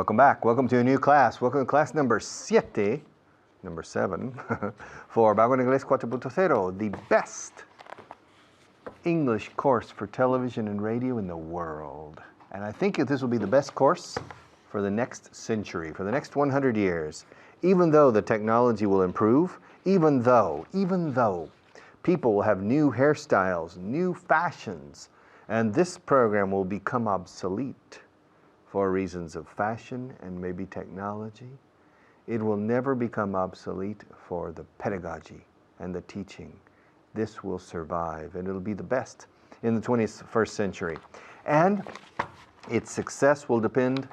Welcome back. Welcome to a new class. Welcome to class number 7, for Bago en Inglés 4.0, the best English course for television and radio in the world. And I think this will be the best course for the next century, for the next 100 years. Even though the technology will improve, even though people will have new hairstyles, new fashions, and this program will become obsolete for reasons of fashion and maybe technology, it will never become obsolete for the pedagogy and the teaching. This will survive, and it'll be the best in the 21st century. And its success will depend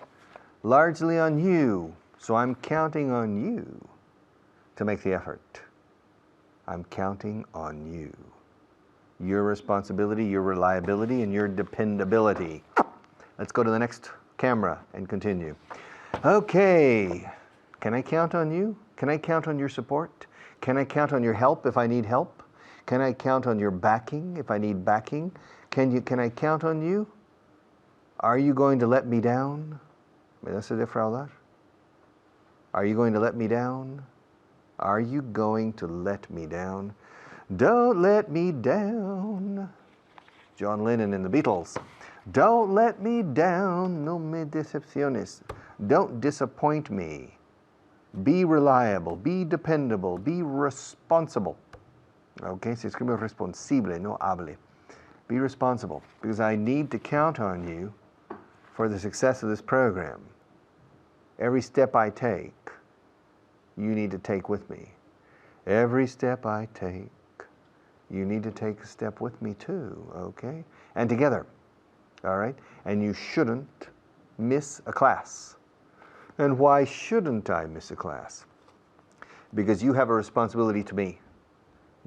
largely on you. So I'm counting on you to make the effort. I'm counting on you. Your responsibility, your reliability, and your dependability. Let's go to the next camera and continue. Okay, can I count on you? Can I count on your support? Can I count on your help if I need help? Can I count on your backing if I need backing? Can I count on you? Are you going to let me down? ¿Me das a defraudar? Are you going to let me down? Are you going to let me down? Don't let me down. John Lennon and the Beatles. Don't let me down, no me decepciones. Don't disappoint me. Be reliable, be dependable, be responsible. Okay, se escribe responsable, no hable. Be responsible, because I need to count on you for the success of this program. Every step I take, you need to take with me. Every step I take, you need to take a step with me too, okay? And together. All right? And you shouldn't miss a class. And why shouldn't I miss a class? Because you have a responsibility to me,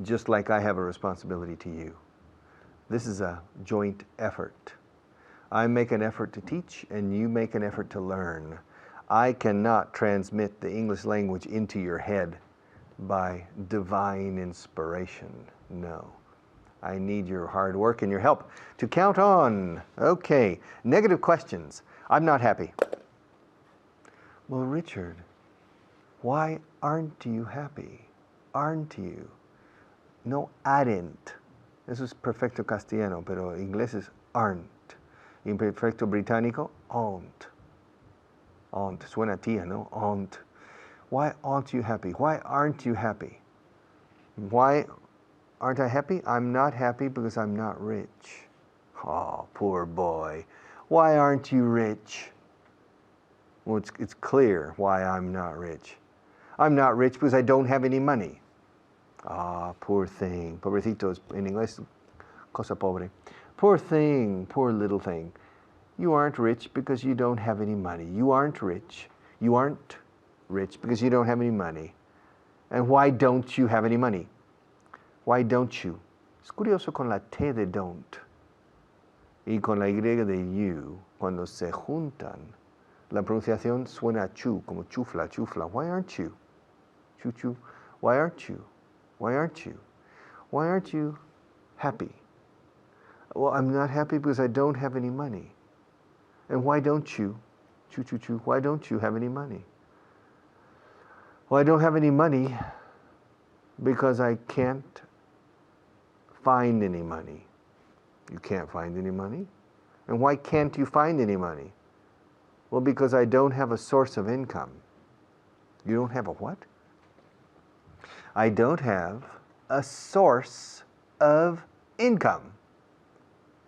just like I have a responsibility to you. This is a joint effort. I make an effort to teach, and you make an effort to learn. I cannot transmit the English language into your head by divine inspiration. No. I need your hard work and your help to count on. Okay, negative questions. I'm not happy. Well, Richard, why aren't you happy? Aren't you? No, aren't. Eso es perfecto castellano, pero inglés es aren't. Imperfecto británico, aren't. Aren't. Suena tía, no? Aren't. Why aren't you happy? Why aren't you happy? Why aren't I happy? I'm not happy because I'm not rich. Oh, poor boy. Why aren't you rich? Well, it's clear why I'm not rich. I'm not rich because I don't have any money. Ah, poor thing. Pobrecito en inglés, cosa pobre. Poor thing, poor little thing. You aren't rich because you don't have any money. You aren't rich. You aren't rich because you don't have any money. And why don't you have any money? Why don't you? Es curioso con la T de don't y con la Y de you, cuando se juntan, la pronunciación suena a chu, como chufla, chufla. Why aren't you? Chu, chu. Why aren't you? Why aren't you? Why aren't you happy? Well, I'm not happy because I don't have any money. And why don't you? Chu, chu, chu. Why don't you have any money? Well, I don't have any money because I can't find any money. You can't find any money? And why can't you find any money? Well, because I don't have a source of income. You don't have a what? I don't have a source of income.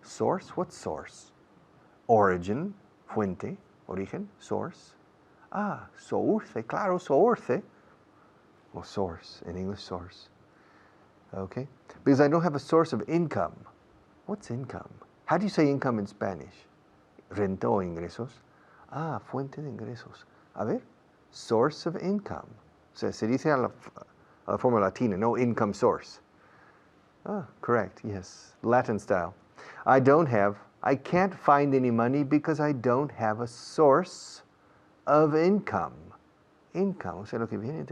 Source? What source? Origin, fuente, origen, source. Ah, source, claro, source. Well, source, in English, source. Okay? Because I don't have a source of income. What's income? How do you say income in Spanish? Renta o ingresos? Ah, fuente de ingresos. A ver, source of income. O sea, se dice a la forma latina, no income source. Ah, correct, yes, Latin style. I can't find any money because I don't have a source of income. Income, o sea, lo que viene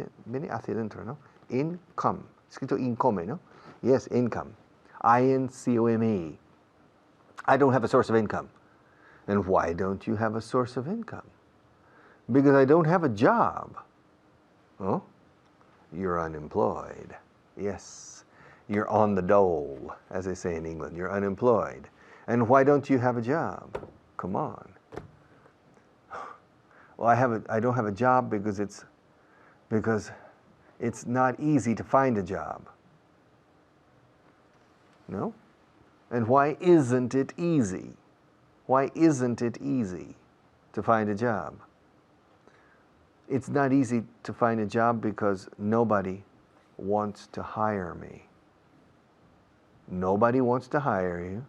hacia dentro, ¿no? Income, escrito income, ¿no? Yes, income. I-N-C-O-M-E. I don't have a source of income. And why don't you have a source of income? Because I don't have a job. Oh, you're unemployed. Yes, you're on the dole, as they say in England. You're unemployed. And why don't you have a job? Come on. Well, I don't have a job because it's not easy to find a job. No? And why isn't it easy? Why isn't it easy to find a job? It's not easy to find a job because nobody wants to hire me. Nobody wants to hire you.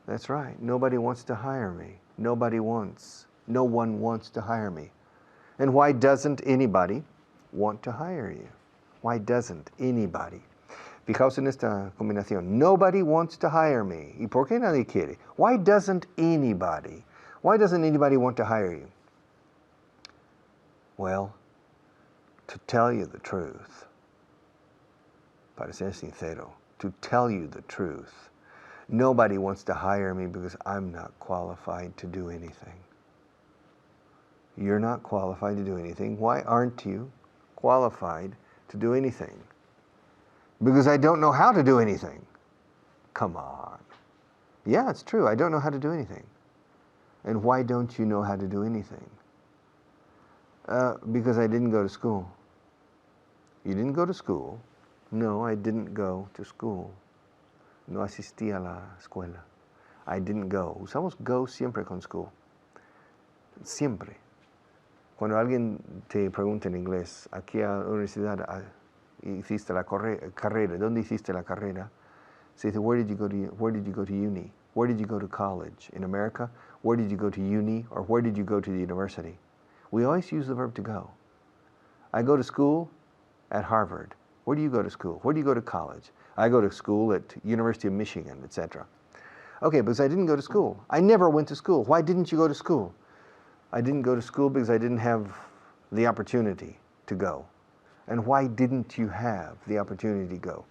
That's right. Nobody wants to hire me. No one wants to hire me. And why doesn't anybody want to hire you? Why doesn't anybody? Fijaos en esta combinación. Nobody wants to hire me. ¿Y por qué nadie quiere? Why doesn't anybody? Why doesn't anybody want to hire you? Well, to tell you the truth, para ser sincero, to tell you the truth, nobody wants to hire me because I'm not qualified to do anything. You're not qualified to do anything. Why aren't you qualified to do anything? Because I don't know how to do anything. Come on. Yeah, it's true. I don't know how to do anything. And why don't you know how to do anything? Because I didn't go to school. You didn't go to school? No, I didn't go to school. No asistí a la escuela. I didn't go. Usamos go siempre con school. Siempre. Cuando alguien te pregunta en inglés, aquí a la universidad hiciste la carrera, ¿dónde hiciste la carrera? Se dice, where did you go to uni? Where did you go to college? In America, where did you go to uni? Or where did you go to the university? We always use the verb to go. I go to school at Harvard. Where do you go to school? Where do you go to college? I go to school at University of Michigan, etc. Okay, because I didn't go to school. I never went to school. Why didn't you go to school? I didn't go to school because I didn't have the opportunity to go. And why didn't you have the opportunity to go?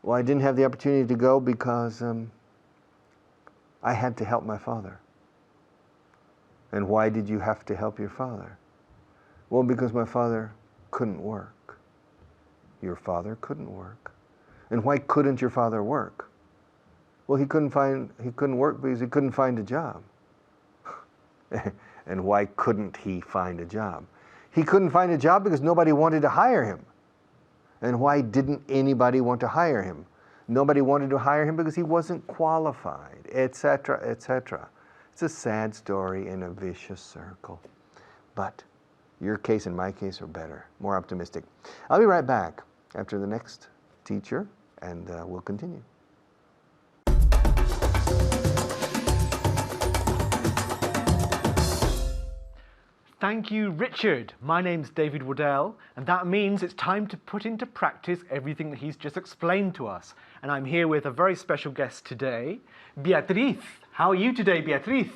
Well, I didn't have the opportunity to go because I had to help my father. And why did you have to help your father? Well, because my father couldn't work. Your father couldn't work. And why couldn't your father work? Well, he couldn't work because he couldn't find a job. And why couldn't he find a job? He couldn't find a job because nobody wanted to hire him. And why didn't anybody want to hire him? Nobody wanted to hire him because he wasn't qualified, etc., etc. It's a sad story in a vicious circle. But your case and my case are better, more optimistic. I'll be right back after the next teacher, and we'll continue. Thank you, Richard. My name's David Waddell, and that means it's time to put into practice everything that he's just explained to us. And I'm here with a very special guest today, Beatriz. How are you today, Beatriz?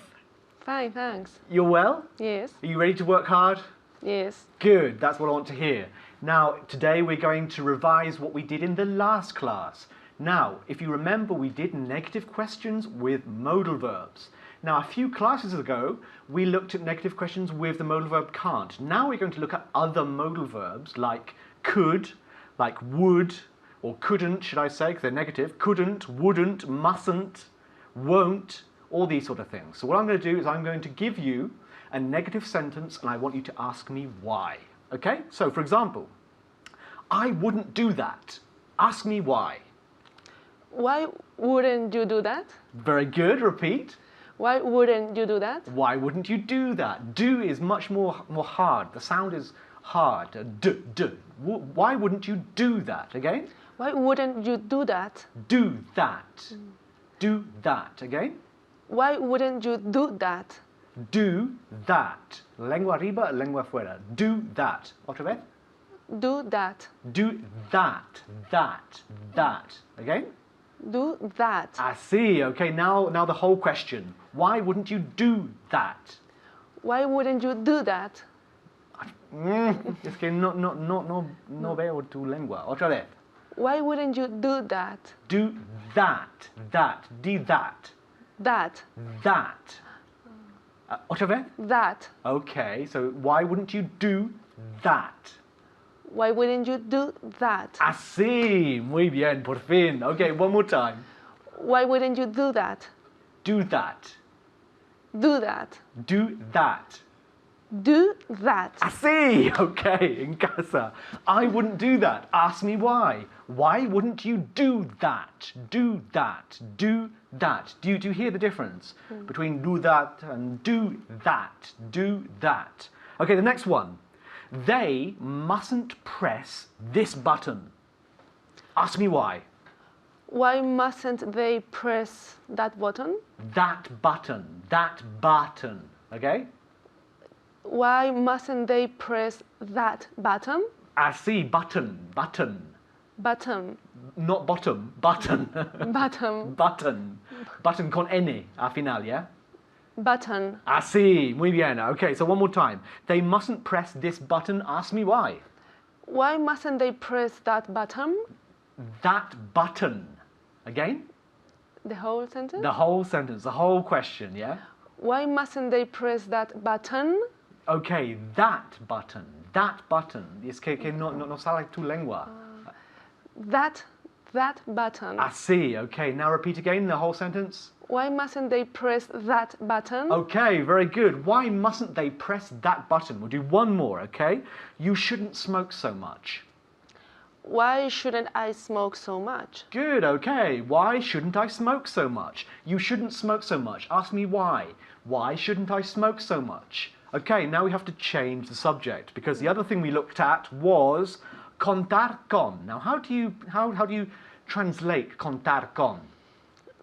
Fine, thanks. You're well? Yes. Are you ready to work hard? Yes. Good, that's what I want to hear. Now, today we're going to revise what we did in the last class. Now, if you remember, we did negative questions with modal verbs. Now, a few classes ago, we looked at negative questions with the modal verb can't. Now we're going to look at other modal verbs like could, like would, or couldn't, should I say, because they're negative. Couldn't, wouldn't, mustn't, won't, all these sort of things. So what I'm going to do is I'm going to give you a negative sentence and I want you to ask me why. Okay? So, for example, I wouldn't do that. Ask me why. Why wouldn't you do that? Very good. Repeat. Why wouldn't you do that? Why wouldn't you do that? Do is much more hard. The sound is hard. D. Why wouldn't you do that? Again? Why wouldn't you do that? Do that. Do that. Again? Why wouldn't you do that? Do that. Lengua arriba, lengua fuera. Do that. Otra vez? Do that. Do that. That. Again? Do that. I see. Okay, now the whole question. Why wouldn't you do that? Why wouldn't you do that? Es que no veo tu lengua. Otra vez. Why wouldn't you do that? Do that. That. Do that. That. That. Otra vez? That. Okay, so why wouldn't you do that? Why wouldn't you do that? Así, muy bien, por fin. Okay, one more time. Why wouldn't you do that? Do that. Do that. Do that. Do that. Así, okay, en casa. I wouldn't do that. Ask me why. Why wouldn't you do that? Do that. Do that. Do you hear the difference between do that and do that? Do that. Okay, the next one. They mustn't press this button. Ask me why. Why mustn't they press that button? That button. That button. Okay? Why mustn't they press that button? Así, button. Button. Button. Not bottom. Button. Button. Button. Button con N al final, yeah? Button. Así, muy bien. Okay, so one more time. They mustn't press this button. Ask me why. Why mustn't they press that button? That button. Again? The whole sentence? The whole sentence, the whole question, yeah? Why mustn't they press that button? Okay, that button. That button. Es que no sale tu lengua. That button. Así, okay. Now repeat again the whole sentence. Why mustn't they press that button? Okay, very good. Why mustn't they press that button? We'll do one more, okay? You shouldn't smoke so much. Why shouldn't I smoke so much? Good, okay. Why shouldn't I smoke so much? You shouldn't smoke so much. Ask me why. Why shouldn't I smoke so much? Okay, now we have to change the subject because the other thing we looked at was contar con. Now, how do you translate contar con?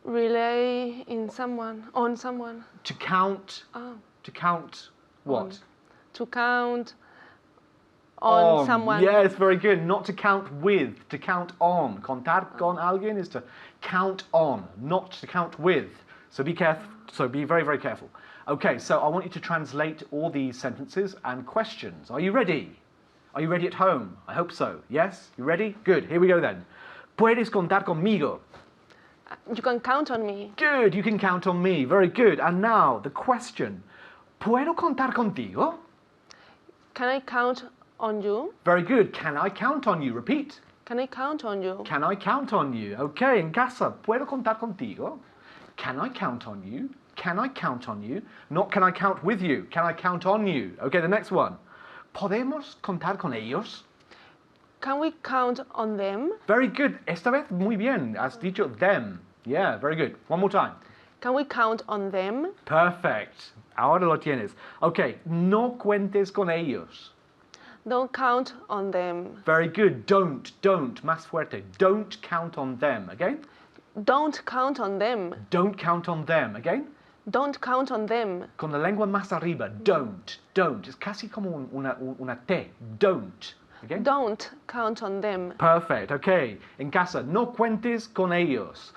Rely in someone, on someone. To count. Oh. To count what? To count on someone. Yes, very good. Not to count with, to count on. Contar con alguien is to count on, not to count with. So be careful. So be very, very careful. Okay, so I want you to translate all these sentences and questions. Are you ready? Are you ready at home? I hope so. Yes? You ready? Good. Here we go then. Puedes contar conmigo. You can count on me. Good. You can count on me. Very good. And now the question. ¿Puedo contar contigo? Can I count on you? Very good. Can I count on you? Repeat. Can I count on you? Can I count on you? Okay, en casa. ¿Puedo contar contigo? Can I count on you? Can I count on you? Not can I count with you. Can I count on you? Okay, the next one. ¿Podemos contar con ellos? Can we count on them? Very good. Esta vez muy bien. Has dicho them. Yeah, very good. One more time. Can we count on them? Perfect. Ahora lo tienes. Okay, no cuentes con ellos. Don't count on them. Very good. Don't. Más fuerte. Don't count on them. Again? Don't count on them. Don't count on them. Again? Don't count on them. Con la lengua más arriba. Don't. Es casi como una T. Don't. Again? Don't count on them. Perfect. Okay. En casa, no cuentes con ellos.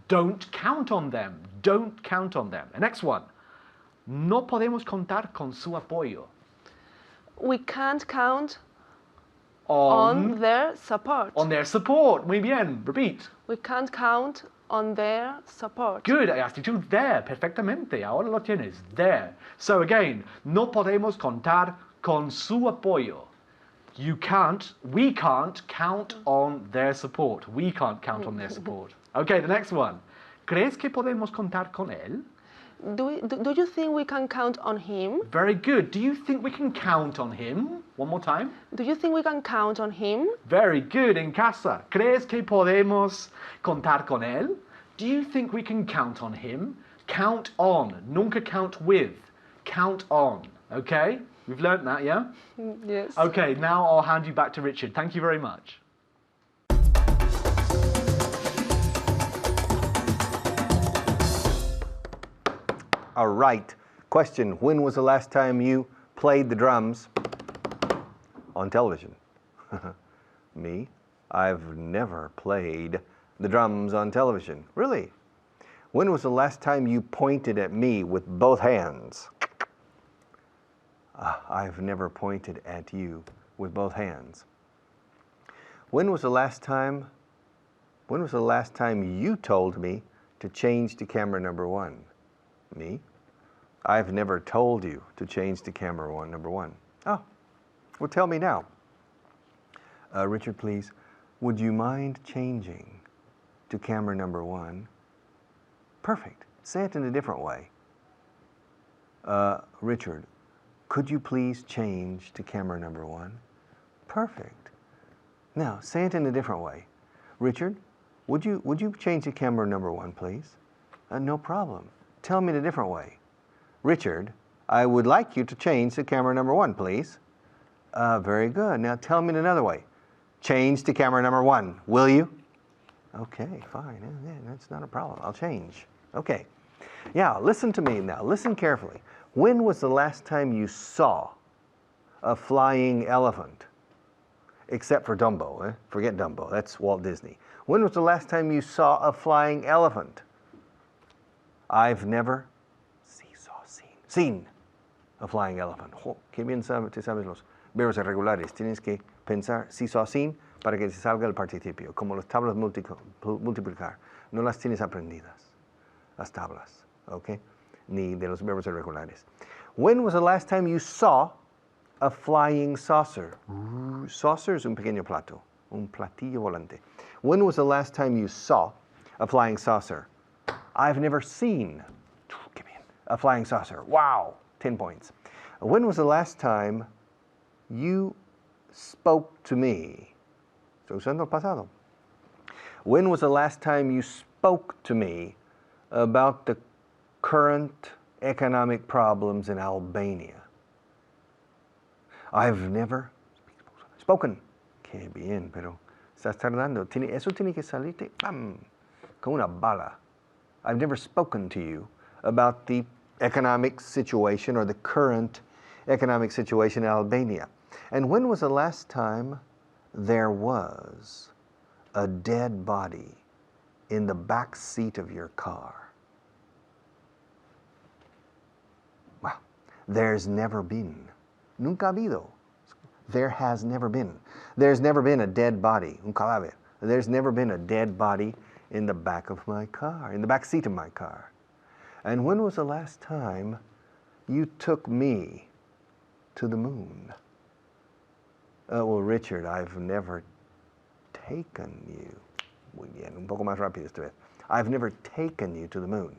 Don't count on them. Don't count on them. The next one. No podemos contar con su apoyo. We can't count on their support. On their support. Muy bien. Repeat. We can't count on their support. Good. Has dicho there. Perfectamente. Ahora lo tienes. There. So again, no podemos contar con su apoyo. We can't count on their support. We can't count on their support. Okay, the next one. ¿Crees que podemos contar con él? Do you think we can count on him? Very good. Do you think we can count on him? One more time. Do you think we can count on him? Very good. En casa. ¿Crees que podemos contar con él? Do you think we can count on him? Count on. Nunca count with. Count on. Okay? We've learnt that, yeah? Yes. Okay, now I'll hand you back to Richard. Thank you very much. All right. Question. When was the last time you played the drums on television? Me? I've never played the drums on television. Really? When was the last time you pointed at me with both hands? I've never pointed at you with both hands. When was the last time you told me to change to camera number 1? Me? I've never told you to change to camera one, number one. Oh, well, tell me now. Richard, please, would you mind changing to camera number one? Perfect. Say it in a different way. Richard, could you please change to camera number one? Perfect. Now, say it in a different way. Richard, would you change to camera number one, please? No problem. Tell me in a different way. Richard, I would like you to change to camera number one, please. Very good. Now tell me in another way. Change to camera number one, will you? Okay, fine. Yeah, that's not a problem. I'll change. Okay. Yeah, listen to me now. Listen carefully. When was the last time you saw a flying elephant? Except for Dumbo. Forget Dumbo. That's Walt Disney. When was the last time you saw a flying elephant? I've never seen a flying elephant. Oh, qué bien te sabes los verbos irregulares. Tienes que pensar si saw seen para que te salga el participio. Como las tablas multiplicar. No las tienes aprendidas. Las tablas. Okay? Ni de los verbos irregulares. When was the last time you saw a flying saucer? Saucer es un pequeño plato. Un platillo volante. When was the last time you saw a flying saucer? I've never seen a flying saucer. Wow, 10 points. When was the last time you spoke to me? Estoy usando el pasado. When was the last time you spoke to me about the current economic problems in Albania? I've never spoken. Qué bien, pero estás tardando. Eso tiene que salirte como una bala. I've never spoken to you about the economic situation or the current economic situation in Albania. And when was the last time there was a dead body in the back seat of your car? Well, there's never been. Nunca ha habido. There has never been. There's never been a dead body, un cadáver. There's never been a dead body in the back of my car, in the back seat of my car. And when was the last time you took me to the moon? Well, Richard, I've never taken you. Muy bien, un poco más rápido esta vez. I've never taken you to the moon.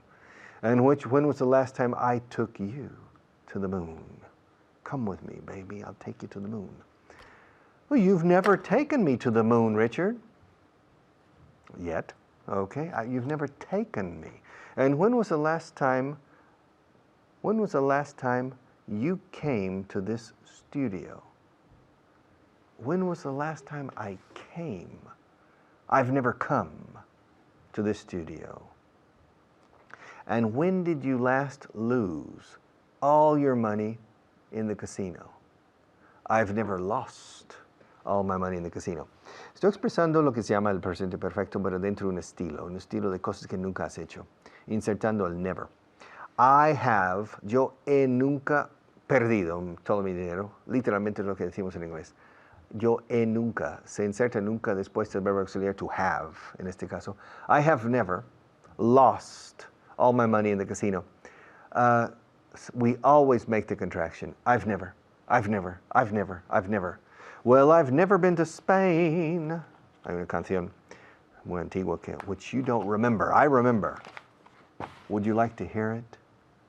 And when was the last time I took you to the moon? Come with me, baby, I'll take you to the moon. Well, you've never taken me to the moon, Richard. Yet. Okay, you've never taken me. And when was the last time you came to this studio? When was the last time I came? I've never come to this studio. And when did you last lose all your money in the casino? I've never lost all my money in the casino. Estoy expresando lo que se llama el presente perfecto, pero dentro de un estilo de cosas que nunca has hecho, insertando el never. Yo he nunca perdido todo mi dinero, literalmente es lo que decimos en inglés. Yo he nunca, se inserta nunca después del verbo auxiliar to have, en este caso. I have never lost all my money in the casino. We always make the contraction. I've never. Well, I've never been to Spain. Hay una canción muy antigua which you don't remember. I remember. Would you like to hear it?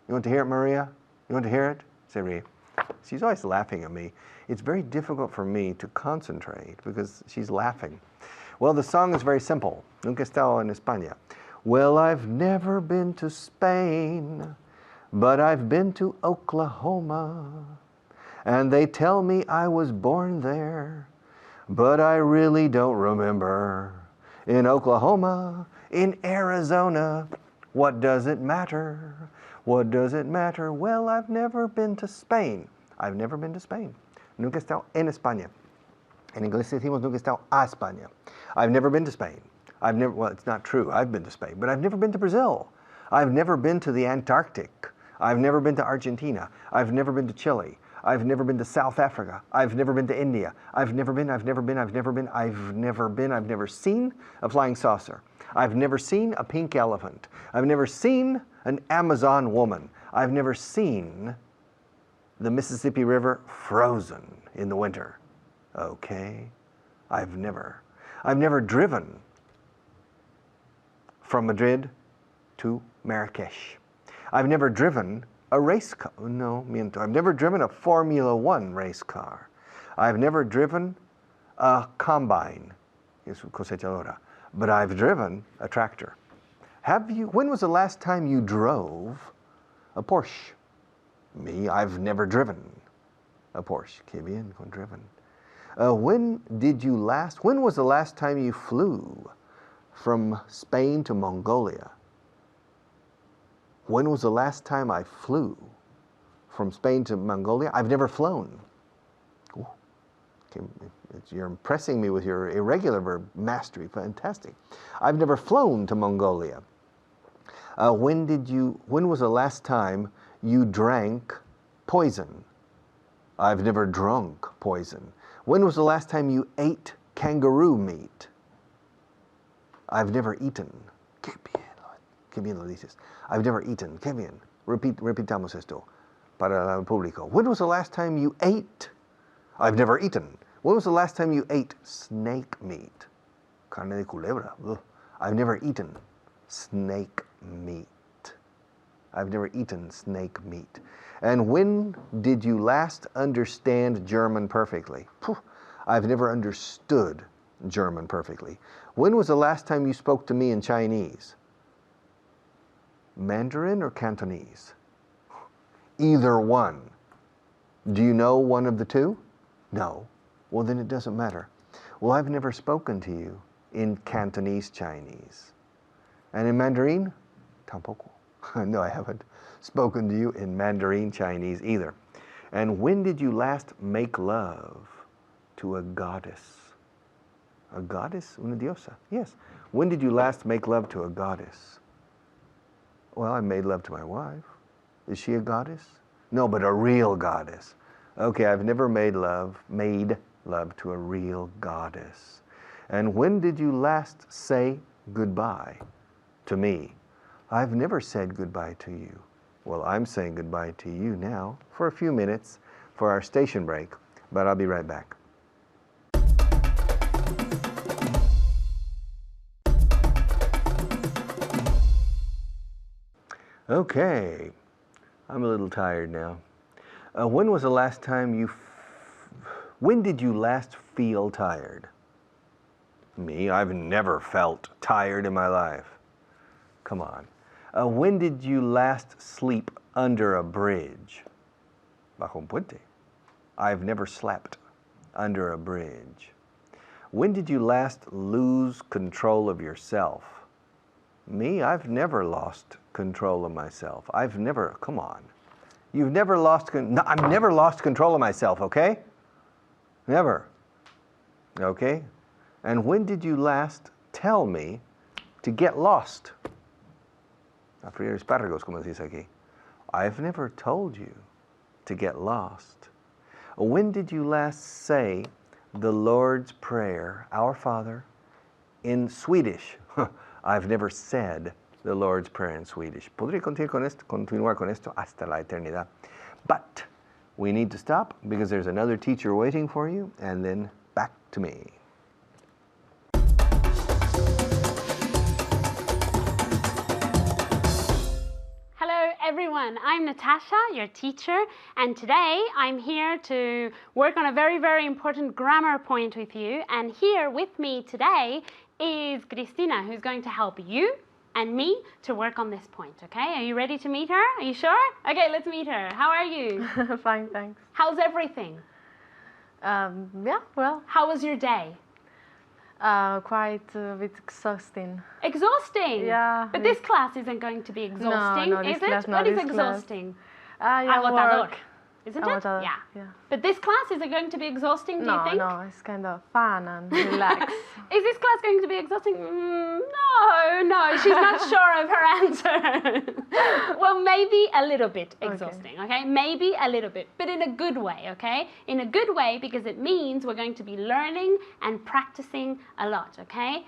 You want to hear it, Maria? You want to hear it? Se ríe. She's always laughing at me. It's very difficult for me to concentrate because she's laughing. Well, the song is very simple. Nunca he estado en España. Well, I've never been to Spain, but I've been to Oklahoma. And they tell me I was born there, but I really don't remember. In Oklahoma, in Arizona, what does it matter? What does it matter? Well, I've never been to Spain. I've never been to Spain. Nunca he estado en España. En inglés decimos nunca he estado a España. I've never been to Spain. Well, it's not true. I've been to Spain, but I've never been to Brazil. I've never been to the Antarctic. I've never been to Argentina. I've never been to Chile. I've never been to South Africa. I've never been to India. I've never seen a flying saucer. I've never seen a pink elephant. I've never seen an Amazon woman. I've never seen the Mississippi River frozen in the winter. Okay? I've never driven from Madrid to Marrakesh. I've never driven a race car. No, miento. I've never driven a Formula One race car. I've never driven a combine, cosechadora, but I've driven a tractor. When was the last time you drove a Porsche? Me, I've never driven a Porsche. Que bien con driven. When was the last time you flew from Spain to Mongolia? When was the last time I flew from Spain to Mongolia? I've never flown. Ooh. You're impressing me with your irregular verb mastery. Fantastic. I've never flown to Mongolia. When was the last time you drank poison? I've never drunk poison. When was the last time you ate kangaroo meat? I've never eaten. Qué bien lo dices. I've never eaten. Qué bien. Repitamos esto para el público. When was the last time you ate? I've never eaten. When was the last time you ate snake meat? Carne de culebra. Ugh. I've never eaten snake meat. I've never eaten snake meat. And when did you last understand German perfectly? I've never understood German perfectly. When was the last time you spoke to me in Chinese? Mandarin or Cantonese? Either one. Do you know one of the two? No. Well, then it doesn't matter. Well, I've never spoken to you in Cantonese Chinese. And in Mandarin? Tampoco. No, I haven't spoken to you in Mandarin Chinese either. And when did you last make love to a goddess? A goddess? Una diosa. Yes. When did you last make love to a goddess? Well, I made love to my wife. Is she a goddess? No, but a real goddess. Okay, I've never made love to a real goddess. And when did you last say goodbye to me? I've never said goodbye to you. Well, I'm saying goodbye to you now for a few minutes for our station break, but I'll be right back. Okay, I'm a little tired now. When was the last time when did you last feel tired? Me, I've never felt tired in my life. Come on. When did you last sleep under a bridge? Bajo un puente. I've never slept under a bridge. When did you last lose control of yourself? Me, I've never lost control of myself. Come on. I've never lost control of myself, okay? Never. Okay? And when did you last tell me to get lost? A freír espárragos, como decís aquí. I've never told you to get lost. When did you last say the Lord's Prayer, Our Father, in Swedish? I've never said the Lord's Prayer in Swedish. Podría continuar con esto hasta la eternidad. But we need to stop because there's another teacher waiting for you, and then back to me. Everyone, I'm Natasha, your teacher, and today I'm here to work on a very, very important grammar point with you. And here with me today is Cristina, who's going to help you and me to work on this point, okay? Are you ready to meet her? Are you sure? Okay, let's meet her. How are you? Fine, thanks. How's everything? Yeah, well. How was your day? Quite a bit exhausting. Exhausting? Yeah. But this class isn't going to be exhausting, no, is this class, it? not What is this exhausting? Agotador. Isn't it? Yeah. But this class, is it going to be exhausting, do you think? No, it's kind of fun and relaxed. Is this class going to be exhausting? No, she's not sure of her answer. Well, maybe a little bit exhausting, okay? Maybe a little bit, but in a good way, okay? In a good way, because it means we're going to be learning and practicing a lot, okay?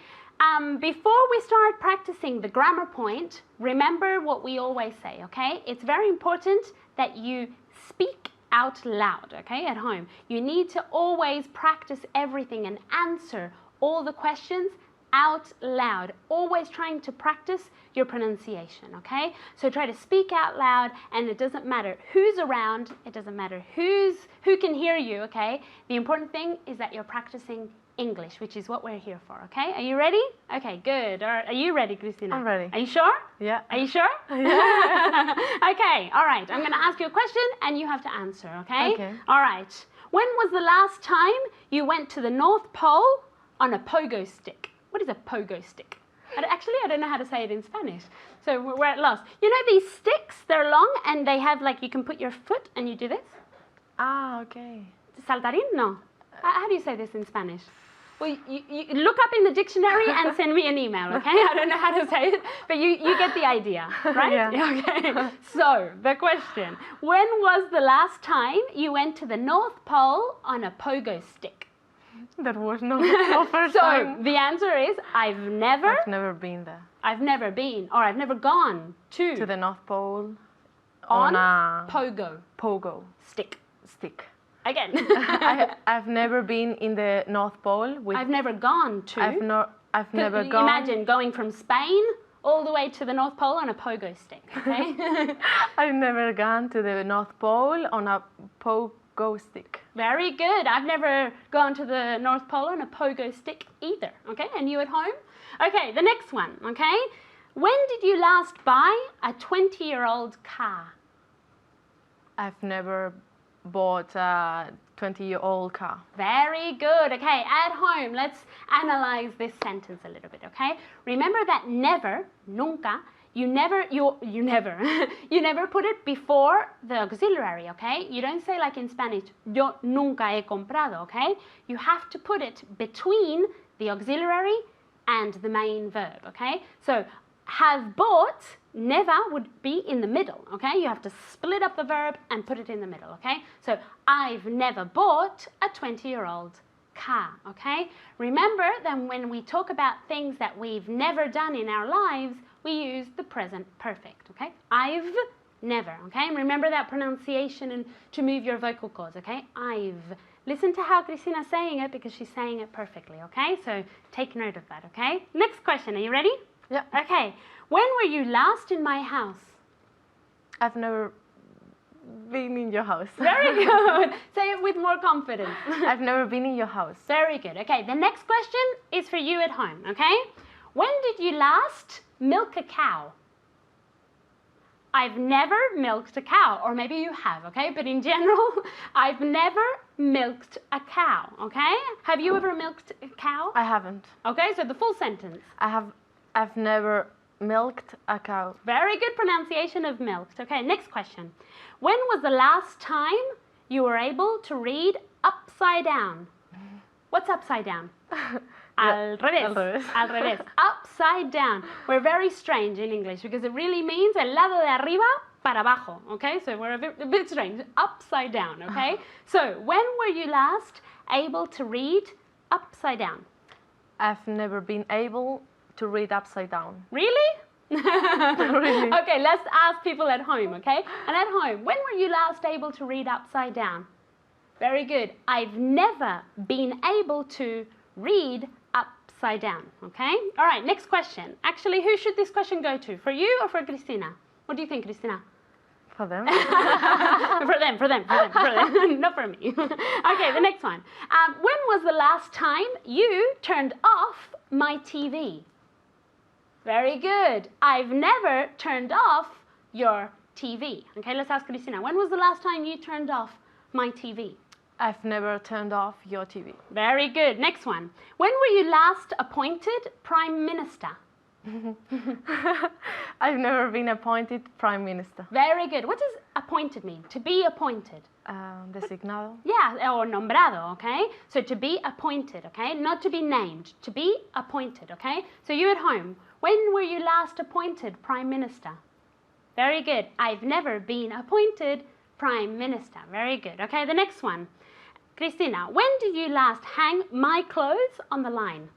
Before we start practicing the grammar point, remember what we always say, okay? It's very important that you speak out loud, okay, at home. You need to always practice everything and answer all the questions out loud, always trying to practice your pronunciation, okay? So try to speak out loud, and it doesn't matter who's around, it doesn't matter who can hear you, okay? The important thing is that you're practicing English, which is what we're here for, okay? Are you ready? Okay, good. All right. Are you ready, Cristina? I'm ready. Are you sure? Yeah. Are you sure? Okay, all right. I'm going to ask you a question and you have to answer, okay? Okay. All right. When was the last time you went to the North Pole on a pogo stick? What is a pogo stick? Actually, I don't know how to say it in Spanish, so we're at loss. You know these sticks? They're long and they have, like, you can put your foot and you do this? Ah, okay. Saltarín? No. How do you say this in Spanish? Well, you look up in the dictionary and send me an email, okay? I don't know how to say it, but you get the idea, right? Yeah. Okay. So, the question. When was the last time you went to the North Pole on a pogo stick? That was no first So, time. the answer is I've never I've never been there. been, or I've never gone To the North Pole on on a pogo pogo stick. stick. Again. I've never been in the North Pole with. I've never gone to. I've never gone. Imagine going from Spain all the way to the North Pole on a pogo stick, okay? I've never gone to the North Pole on a pogo stick. Very good. I've never gone to the North Pole on a pogo stick either, okay? And you at home? Okay, the next one, okay? When did you last buy a 20-year-old car? I've never bought a 20-year-old car. Very good. Okay, at home, let's analyze this sentence a little bit, okay? Remember that never, nunca, you never put it before the auxiliary, okay? You don't say like in Spanish, yo nunca he comprado, okay? You have to put it between the auxiliary and the main verb, okay? So, have bought, never would be in the middle, okay? You have to split up the verb and put it in the middle, okay? So, I've never bought a 20-year-old car, okay? Remember that when we talk about things that we've never done in our lives, we use the present perfect, okay? I've never, okay? And remember that pronunciation and to move your vocal cords, okay? I've. Listen to how Cristina's saying it because she's saying it perfectly, okay? So, take note of that, okay? Next question, are you ready? Yeah. Okay. When were you last in my house? I've never been in your house. Very good. Say it with more confidence. I've never been in your house. Very good. Okay, the next question is for you at home, okay? When did you last milk a cow? I've never milked a cow, or maybe you have, okay? But in general, I've never milked a cow, okay? Have you ever milked a cow? I haven't. Okay, so the full sentence. I've never milked a cow. Very good pronunciation of milked. Okay, next question. When was the last time you were able to read upside down? What's upside down? Al revés. Al revés. Al revés. Upside down. We're very strange in English because it really means el lado de arriba para abajo. Okay, so we're a bit strange. Upside down. Okay. So when were you last able to read upside down? I've never been able to read upside down. Really? Really? Okay, let's ask people at home, okay? And at home, when were you last able to read upside down? Very good. I've never been able to read upside down, okay? All right, next question. Actually, who should this question go to? For you or for Cristina? What do you think, Cristina? For them. for them. Not for me. Okay, the next one. When was the last time you turned off my TV? Very good. I've never turned off your TV. Okay, let's ask Cristina. When was the last time you turned off my TV? I've never turned off your TV. Very good. Next one. When were you last appointed Prime Minister? I've never been appointed Prime Minister. Very good. What does appointed mean? To be appointed. Designado. Yeah, or nombrado, okay? So to be appointed, okay? Not to be named, to be appointed, okay? So you at home, when were you last appointed Prime Minister? Very good. I've never been appointed Prime Minister. Very good. Okay, the next one. Cristina, when did you last hang my clothes on the line?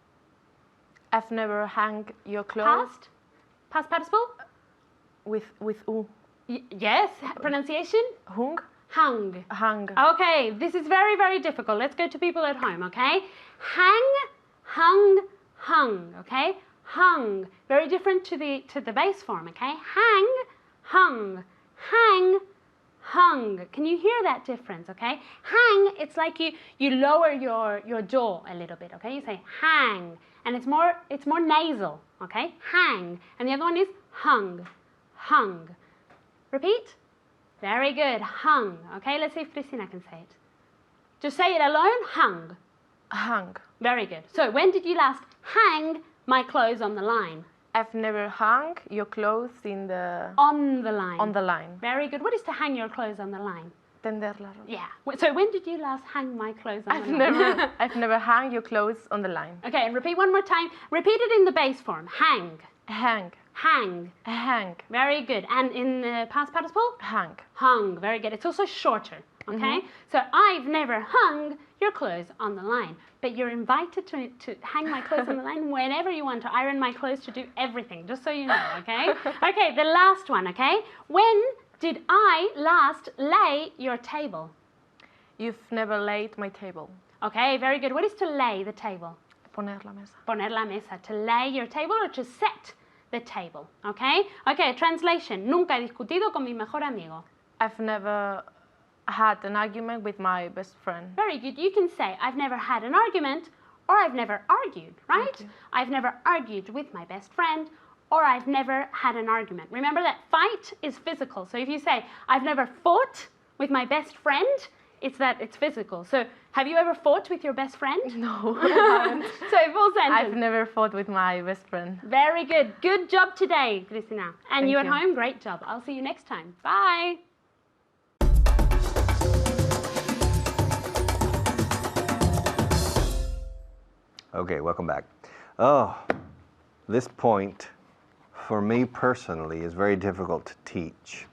I've never hung your clothes Past? Past participle? with u. Yes. Pronunciation? Hung? Hung. Hung. Okay, this is very, very difficult. Let's go to people at home, okay? Hang, hung, hung, okay? Hung. Very different to the base form, okay? Hang, hung, hang, hung. Can you hear that difference, okay? Hang, it's like you lower your jaw a little bit, okay? You say hang, and it's more nasal, okay? Hang. And the other one is hung, hung. Repeat. Very good. Hung. Okay, let's see if Cristina can say it. Just say it alone. Hung. Hung. Very good. So, when did you last hang my clothes on the line? I've never hung your clothes in the On the line. on the line. Very good. What is to hang your clothes on the line? Tender la ropa. Yeah. So, when did you last hang my clothes on the line? I've never hung your clothes on the line. Okay, and repeat one more time. Repeat it in the base form. Hang. Hang. Hang. Hang. Very good. And in the past participle? Hung. Hung. Very good. It's also shorter. Okay? So I've never hung your clothes on the line. But you're invited to hang my clothes on the line whenever you want, to iron my clothes, to do everything, just so you know, okay? Okay, the last one, okay? When did I last lay your table? You've never laid my table. Okay, very good. What is to lay the table? Poner la mesa. Poner la mesa. To lay your table or to set the table, okay? Okay, translation. Nunca he discutido con mi mejor amigo. I've never had an argument with my best friend. Very good. You can say, I've never had an argument, or I've never argued, right? Okay. I've never argued with my best friend, or I've never had an argument. Remember that fight is physical. So if you say, I've never fought with my best friend, it's that it's physical. So have you ever fought with your best friend? No, I haven't. So full sentence. I've never fought with my best friend. Very good. Good job today, Cristina. And Thank you at you. home, great job. I'll see you next time. Bye. Okay, welcome back. Oh, this point, for me personally, is very difficult to teach.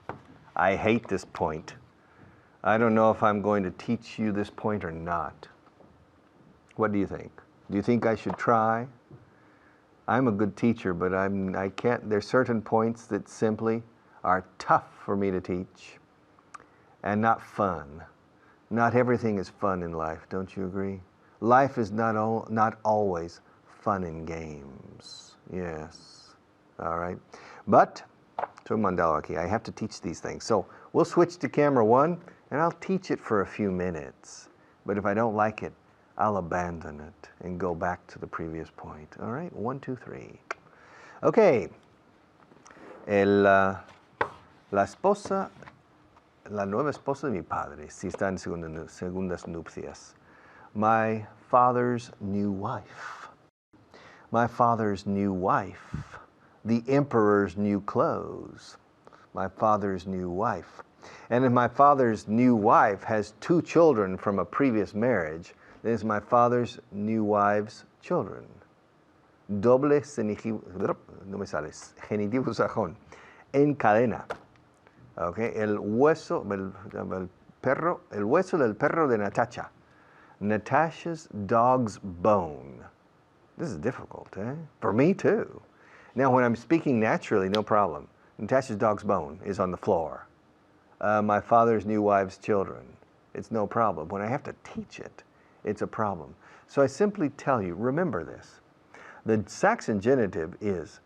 I hate this point. I don't know if I'm going to teach you this point or not. What do you think? Do you think I should try? I'm a good teacher, but I can't. There's certain points that simply are tough for me to teach and not fun. Not everything is fun in life, don't you agree? Life is not always fun and games. Yes. All right. But, so Mandalaki, I have to teach these things. So we'll switch to camera one, and I'll teach it for a few minutes. But if I don't like it, I'll abandon it and go back to the previous point. All right. 1, 2, 3. Okay. La nueva esposa de mi padre, si está en segundas nupcias. My father's new wife. My father's new wife. The emperor's new clothes. My father's new wife. And if my father's new wife has 2 children from a previous marriage, then it's my father's new wife's children. Doble genitivo sajón. En cadena. Okay, el hueso del perro de Natasha. Natasha's dog's bone. This is difficult, eh? For me too. Now, when I'm speaking naturally, no problem. Natasha's dog's bone is on the floor. My father's new wife's children. It's no problem. When I have to teach it, it's a problem. So I simply tell you, remember this. The Saxon genitive is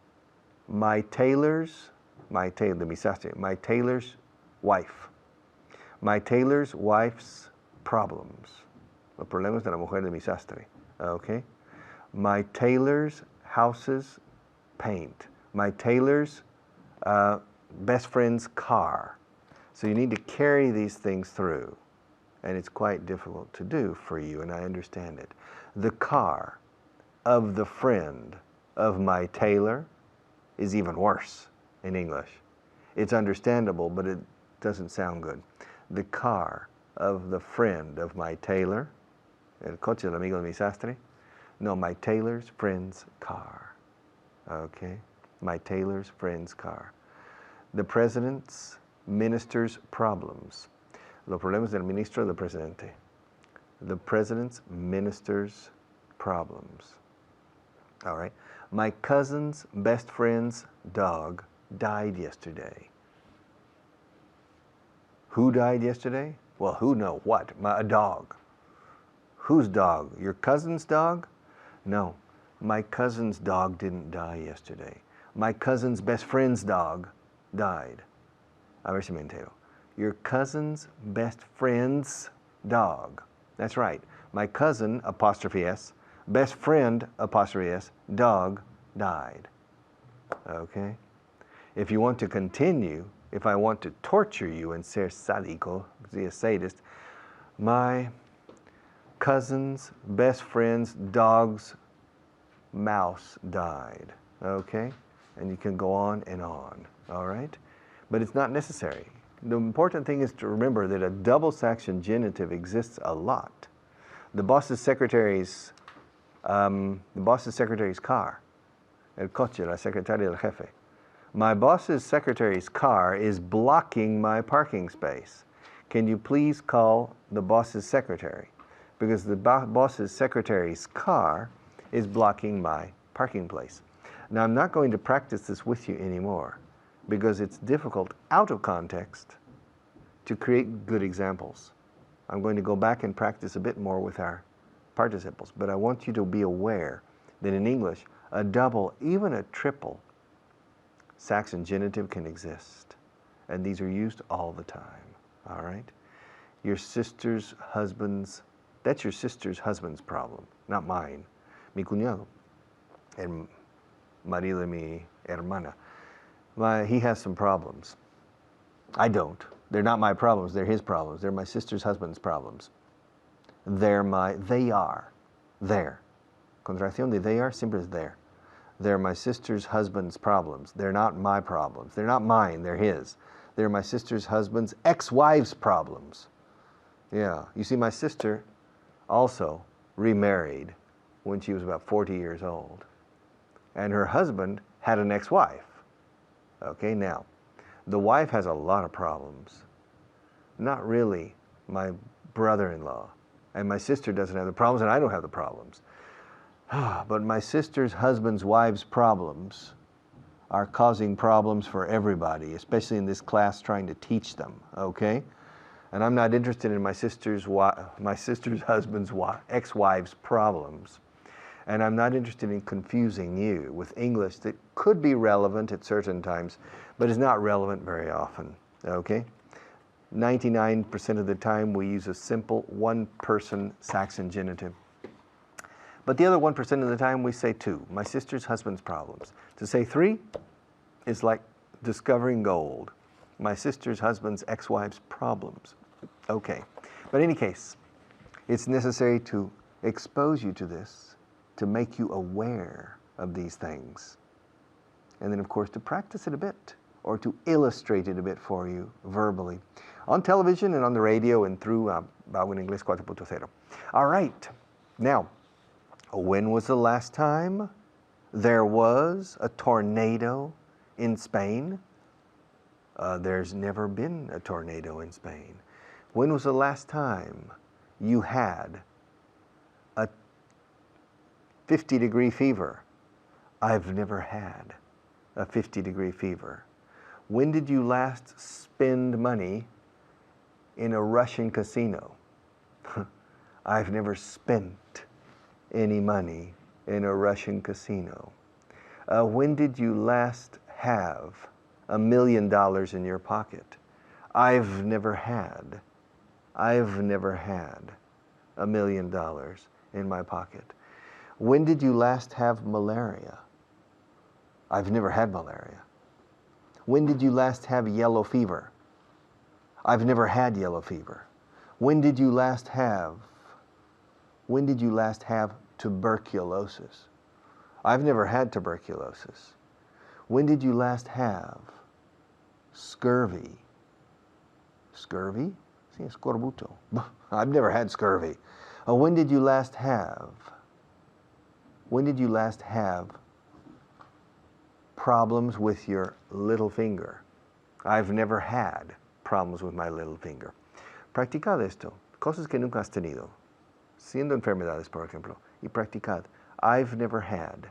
my tailor's wife. My tailor's wife's problems. Los problemas de la mujer de mi sastre. Okay? My tailor's house's paint. My tailor's best friend's car. So you need to carry these things through. And it's quite difficult to do for you, and I understand it. The car of the friend of my tailor is even worse in English. It's understandable, but it doesn't sound good. The car of the friend of my tailor, el coche del amigo de mi sastre. No, my tailor's friend's car. Okay? My tailor's friend's car. The president's minister's problems. Los problemas del ministro del presidente. The president's minister's problems. All right. My cousin's best friend's dog died yesterday. Who died yesterday? Well, who know what? A dog. Whose dog? Your cousin's dog? No. My cousin's dog didn't die yesterday. My cousin's best friend's dog died. A ver si me entero. Your cousin's best friend's dog. That's right. My cousin, apostrophe S, best friend, apostrophe S, dog died. Okay? If you want to continue, if I want to torture you and ser sádico, be a sadist, my cousin's best friend's dog's mouse died. Okay? And you can go on and on. All right? But it's not necessary. The important thing is to remember that a double saxon genitive exists a lot. The boss's secretary's car. El coche, la secretaria del jefe. My boss's secretary's car is blocking my parking space. Can you please call the boss's secretary? Because the boss's secretary's car is blocking my parking place. Now, I'm not going to practice this with you anymore because it's difficult out of context to create good examples. I'm going to go back and practice a bit more with our participles, but I want you to be aware that in English, a double, even a triple Saxon genitive can exist, and these are used all the time, all right? Your sister's husband's, that's your sister's husband's problem, not mine. Mi cuñado, el marido de mi hermana. He has some problems. I don't. They're not my problems, they're his problems. They're my sister's husband's problems. They are. There. Contracción de they are siempre es there. They're my sister's husband's problems. They're not my problems. They're not mine, they're his. They're my sister's husband's ex-wife's problems. Yeah, you see, my sister also remarried when she was about 40 years old. And her husband had an ex-wife. Okay, now, the wife has a lot of problems. Not really my brother-in-law. And my sister doesn't have the problems, and I don't have the problems. But my sister's husband's wife's problems are causing problems for everybody, especially in this class trying to teach them, okay? And I'm not interested in my sister's husband's ex-wife's problems. And I'm not interested in confusing you with English that could be relevant at certain times, but is not relevant very often, okay? 99% of the time we use a simple one-person Saxon genitive. But the other 1% of the time we say two, my sister's husband's problems. To say three is like discovering gold. My sister's husband's ex-wife's problems. Okay, but in any case, it's necessary to expose you to this, to make you aware of these things. And then of course to practice it a bit, or to illustrate it a bit for you verbally, on television and on the radio and through Bago en Inglés 4.0. All right, now, when was the last time there was a tornado in Spain? There's never been a tornado in Spain. When was the last time you had a 50-degree fever? I've never had a 50-degree fever. When did you last spend money in a Russian casino? I've never spent any money in a Russian casino. When did you last have $1 million in your pocket? I've never had $1 million in my pocket. When did you last have malaria? I've never had malaria. When did you last have yellow fever? I've never had yellow fever. When did you last have tuberculosis? I've never had tuberculosis. When did you last have scurvy? Scurvy? Sí, escorbuto. I've never had scurvy. When did you last have problems with your little finger? I've never had problems with my little finger. Practicad esto, cosas que nunca has tenido, siendo enfermedades, por ejemplo, y practicad. I've never had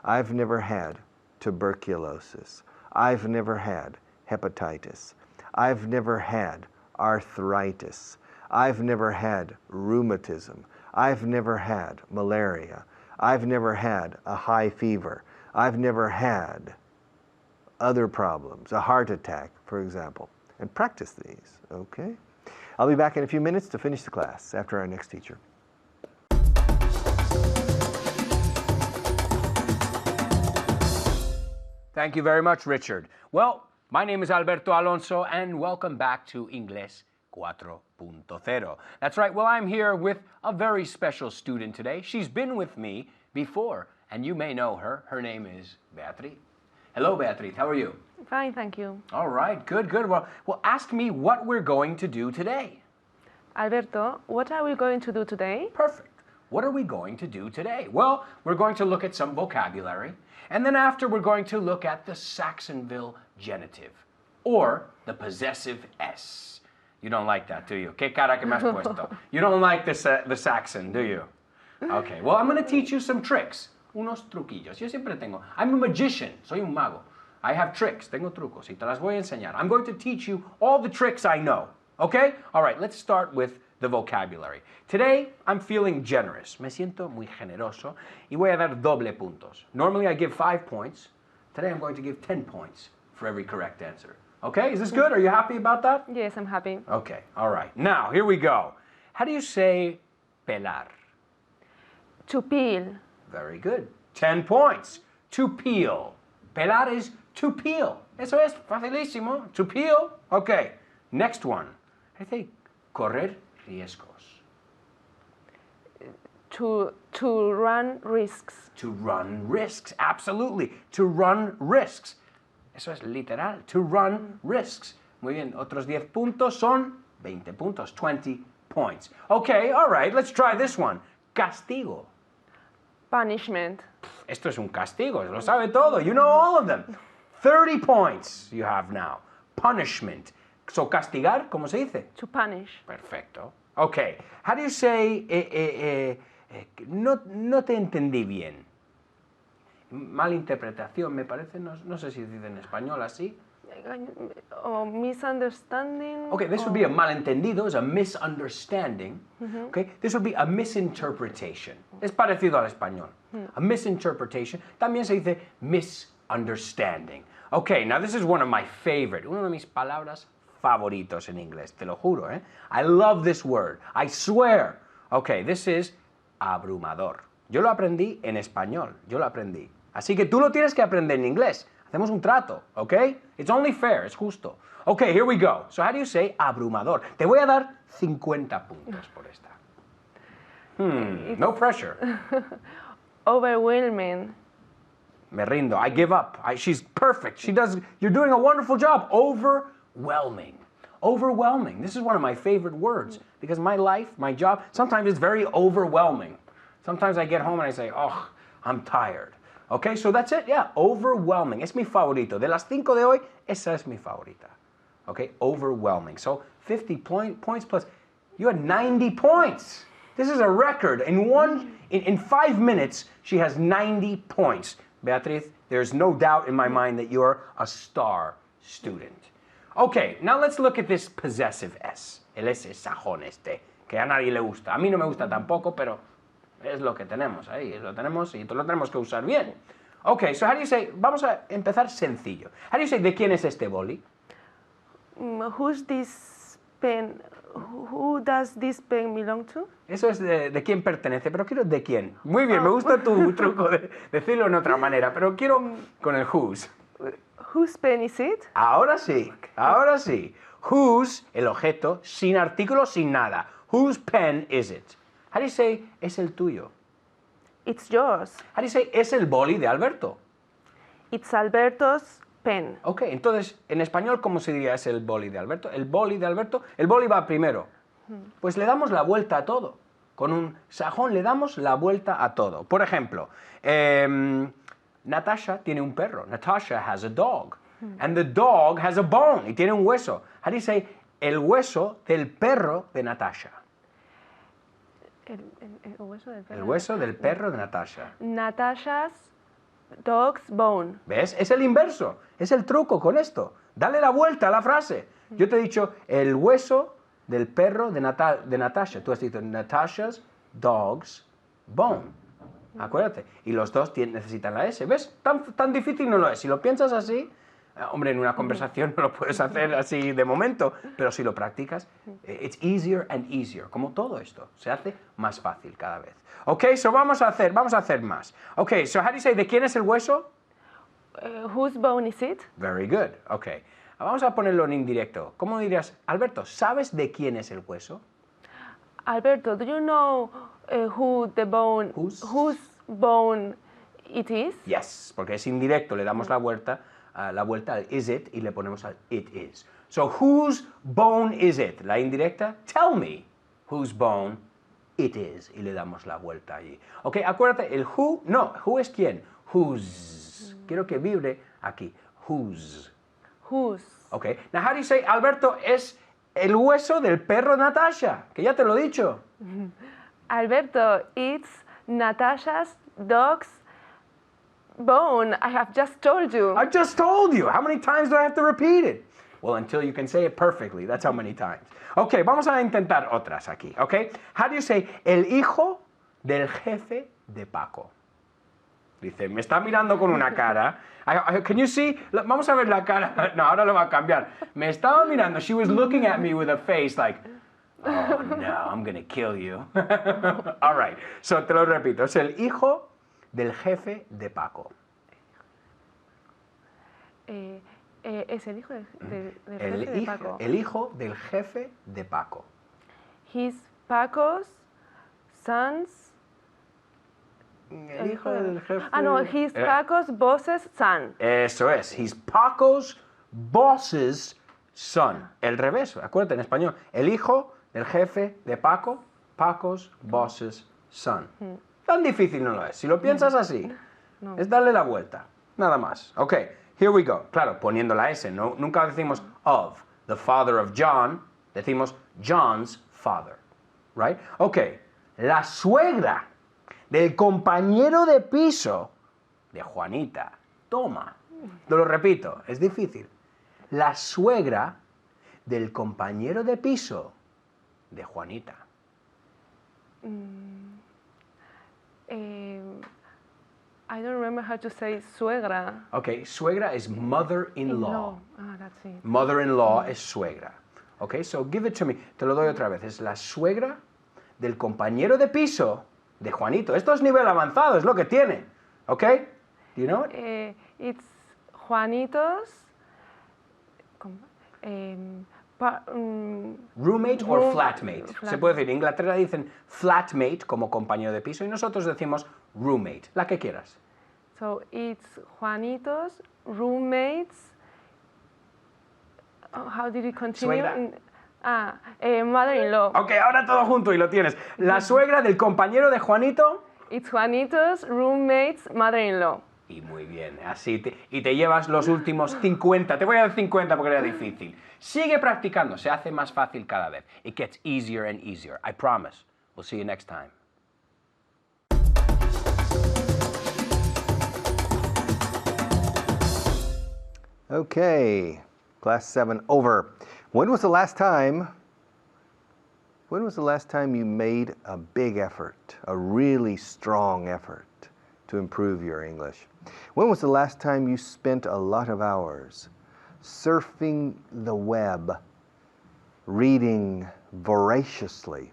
I've never had tuberculosis. I've never had hepatitis. I've never had arthritis. I've never had rheumatism. I've never had malaria. I've never had a high fever. I've never had other problems, a heart attack, for example. And practice these, okay? I'll be back in a few minutes to finish the class after our next teacher. Thank you very much, Richard. Well, my name is Alberto Alonso, and welcome back to Inglés 4.0. That's right, well, I'm here with a very special student today. She's been with me before, and you may know her. Her name is Beatriz. Hello, Beatriz. How are you? Fine, thank you. All right, good. Well, ask me what we're going to do today. Alberto, what are we going to do today? Perfect. What are we going to do today? Well, we're going to look at some vocabulary, and then after we're going to look at the Saxonville genitive, or the possessive S. You don't like that, do you? ¿Qué cara que me has puesto? You don't like the Saxon, do you? Okay, well, I'm going to teach you some tricks. Unos truquillos. Yo siempre tengo. I'm a magician. Soy un mago. I have tricks. Tengo trucos. Y te las voy a enseñar. I'm going to teach you all the tricks I know. Okay? All right, let's start with the vocabulary. Today, I'm feeling generous. Me siento muy generoso. Y voy a dar doble puntos. Normally, I give 5 points. Today, I'm going to give 10 points for every correct answer. Okay? Is this good? Are you happy about that? Yes, I'm happy. Okay. All right. Now, here we go. How do you say pelar? To peel. Very good. 10 points. To peel. Pelar is to peel. Eso es facilísimo. To peel. Okay. Next one. I think correr riesgos. To run risks. To run risks. Absolutely. To run risks. Eso es literal. To run risks. Muy bien. Otros 10 puntos son 20 puntos. 20 points. Okay. All right. Let's try this one. Castigo. Punishment. Esto es un castigo, lo sabe todo. You know all of them. 30 points you have now. Punishment. So, castigar, ¿cómo se dice? To punish. Perfecto. Okay. How do you say, no te entendí bien? Malinterpretación, me parece, no sé si dice en español así. Or misunderstanding. Okay, this would be a malentendido, is a misunderstanding. Okay, this would be a misinterpretation. Es parecido al español. A misinterpretation. También se dice misunderstanding. Okay, now this is one of my favorite, una de mis palabras favoritos en inglés, te lo juro, ¿eh? I love this word. I swear. Okay, this is abrumador. Yo lo aprendí en español, yo lo aprendí. Así que tú lo tienes que aprender en inglés. Hacemos un trato, okay? It's only fair, es justo. Okay, here we go. So how do you say abrumador? Te voy a dar 50 puntos por esta. No pressure. Overwhelming. Me rindo. I give up. She's perfect. You're doing a wonderful job. Overwhelming. Overwhelming. This is one of my favorite words because my life, my job, sometimes it's very overwhelming. Sometimes I get home and I say, oh, I'm tired. Okay, so that's it, yeah, overwhelming. Es mi favorito. De las 5 de hoy, esa es mi favorita. Okay, overwhelming. So 50 points plus, you had 90 points. This is a record. In 5 minutes, she has 90 points. Beatriz, there's no doubt in my mind that you're a star student. Okay, now let's look at this possessive S. El S sajón este, que a nadie le gusta. A mí no me gusta tampoco, pero es lo que tenemos ahí, lo tenemos y lo tenemos que usar bien. Okay, so how do you say, vamos a empezar sencillo. How do you say, ¿de quién es este boli? Who's this pen? Who does this pen belong to? Eso es de quién pertenece, pero quiero de quién. Muy bien, me gusta tu truco de decirlo en otra manera, pero quiero con el whose. Whose pen is it? Ahora sí, ahora sí. Whose, el objeto, sin artículo, sin nada. Whose pen is it? How do you say, es el tuyo? It's yours. How do you say, es el boli de Alberto? It's Alberto's pen. Ok, entonces, en español, ¿cómo se diría es el boli de Alberto? El boli de Alberto, el boli va primero. Pues le damos la vuelta a todo. Con un sajón le damos la vuelta a todo. Por ejemplo, Natasha tiene un perro. Natasha has a dog. And the dog has a bone. Y tiene un hueso. How do you say, el hueso del perro de Natasha? El hueso del perro. El hueso del perro de Natasha. Natasha's dog's bone. ¿Ves? Es el inverso. Es el truco con esto. Dale la vuelta a la frase. Yo te he dicho el hueso del perro de Natasha. Tú has dicho Natasha's dog's bone. Acuérdate. Y los dos necesitan la S. ¿Ves? Tan difícil no lo es. Si lo piensas así, hombre, en una conversación no lo puedes hacer así de momento, pero si lo practicas, it's easier and easier. Como todo esto, se hace más fácil cada vez. Ok, so vamos a hacer más. Ok, so how do you say, ¿de quién es el hueso? Whose bone is it? Very good, ok. Vamos a ponerlo en indirecto. ¿Cómo dirías, Alberto, ¿sabes de quién es el hueso? Alberto, do you know whose bone it is? Yes, porque es indirecto, le damos la vuelta al is it y le ponemos al it is. So, whose bone is it? La indirecta, tell me whose bone it is. Y le damos la vuelta allí. Ok, acuérdate, el who, no, who es quién. Whose. Quiero que vibre aquí. Whose. Whose? Ok, now how do you say, Alberto, es el hueso del perro de Natasha? Que ya te lo he dicho. Alberto, it's Natasha's dog's bone. I have just told you. I just told you. How many times do I have to repeat it? Well, until you can say it perfectly. That's how many times. Ok, vamos a intentar otras aquí. Ok, how do you say el hijo del jefe de Paco? Dice, me está mirando con una cara. Can you see? Vamos a ver la cara. No, ahora lo va a cambiar. Me estaba mirando. She was looking at me with a face like, oh no, I'm gonna kill you. All right. So te lo repito. Es el hijo del jefe de Paco. Es el hijo del jefe de Paco. El hijo del jefe de Paco. He's Paco's son's. El hijo del jefe. Ah, no, he's Paco's boss's son. Eso es. He's Paco's boss's son. El revés, acuérdate en español. El hijo del jefe de Paco, Paco's boss's son. Tan difícil no lo es. Si lo piensas así, es darle la vuelta. Nada más. Ok, here we go. Claro, poniendo la S. No, nunca decimos of. The father of John. Decimos John's father. Right? Ok. La suegra del compañero de piso de Juanita. Toma. Te lo repito, es difícil. La suegra del compañero de piso de Juanita. I don't remember how to say suegra. Ok, suegra es mother-in-law. Ah, that's it. Mother-in-law es suegra. Ok, so give it to me. Te lo doy otra vez. Es la suegra del compañero de piso de Juanito. Esto es nivel avanzado, es lo que tiene. Ok? Do you know it? It's Juanito's. Roommate or room- flatmate. Se puede decir, en Inglaterra dicen flatmate como compañero de piso y nosotros decimos roommate, la que quieras. So it's Juanito's roommate's. Oh, how did it continue? Suegra. Mother-in-law. Ok, ahora todo junto y lo tienes. La suegra del compañero de Juanito. It's Juanito's roommate's mother-in-law. Y muy bien, así y te llevas los últimos 50. Te voy a dar 50 porque era difícil. Sigue practicando, se hace más fácil cada vez. It gets easier and easier, I promise. We'll see you next time. Okay, class 7 over. When was the last time you made a big effort, a really strong effort to improve your English? When was the last time you spent a lot of hours surfing the web, reading voraciously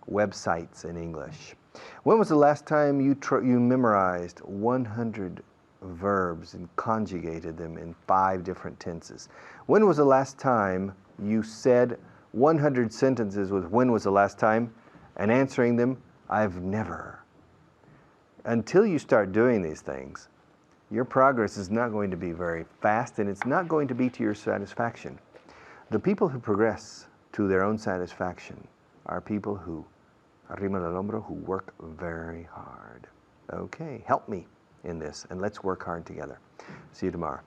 websites in English? When was the last time you memorized 100 verbs and conjugated them in 5 different tenses? When was the last time you said 100 sentences with when was the last time and answering them, I've never? Until you start doing these things, your progress is not going to be very fast and it's not going to be to your satisfaction. The people who progress to their own satisfaction are people who, arriman el hombro, who work very hard. Okay, help me in this and let's work hard together. See you tomorrow.